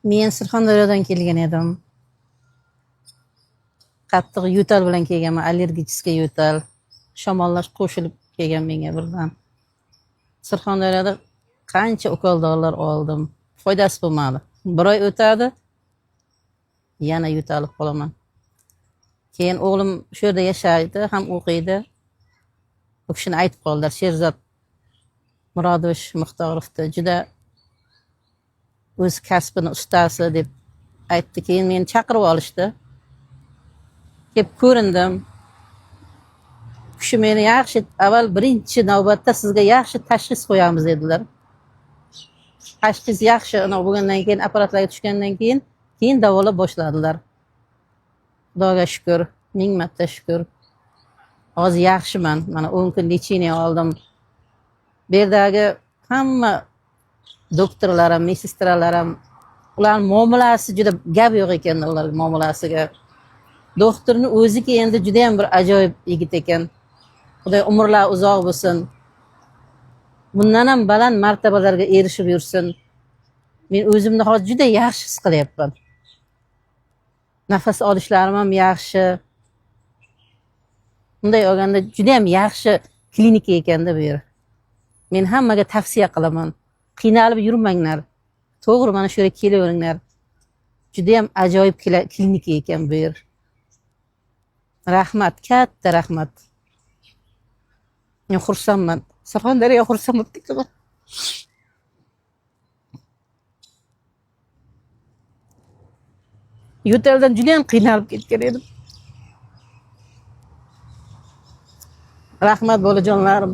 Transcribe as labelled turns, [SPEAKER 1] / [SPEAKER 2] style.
[SPEAKER 1] Men Surxondaryodan kelgan edim. Qattiq yo'tal bilan kelganman, allergichеская yo'tal. Shamollash qo'shilib kelgan menga birdan. Surxondaryoda qancha ukol-dorilar oldim. Foydasi bo'lmadi. Bir oy o'tadi, yana yo'talib qolaman. Keyin o'g'lim shu yerda yashaydi, ham o'qiydi. U kishini aytib qoldilar, Sherzod Murodovich Muxtorovni juda o'z kasbini ustasi deb aytdi. Keyin meni chaqirib olishdi. Kelib ko'rindim. Kishi meni yaxshi, avval birinchi navbatda sizga yaxshi tashxis qo'yamiz dedilar. Tashxis yaxshi bo'lgandan keyin, apparatlarga tushgandan keyin davolab boshladilar. Xudoga shukr, ming marta shukr. Hozir yaxshiman. Mana 10 kun lecheniya oldim. Bu yerdagi hamma doktorlar ham, medsistralar ham, ularning muomalasi juda gap yo'q ekan ularning muomalasiga. Doktorni o'ziga endi juda ham bir ajoyib yigit ekan. Xudoy umrlar uzoq bo'lsin. Bundan ham baland martabalarga erishib yursin. Men o'zimni hozir juda yaxshi his qilyapman. Nafas olishlarim ham yaxshi. Bunday olganda juda ham yaxshi klinika ekanda bu yer. Men hammaga tavsiya qilaman. Qiynalib yurmanglar. To'g'ri, mana shu yerga kelaveringlar. Juda ham ajoyib klinika ekan bu yer. Rahmat, katta rahmat. Men xursandman. Surxondaryoga xursand bo'lib ketdim. Yo'taldan juda ham qiynalib ketgan edim. Rahmat bolajonlarim.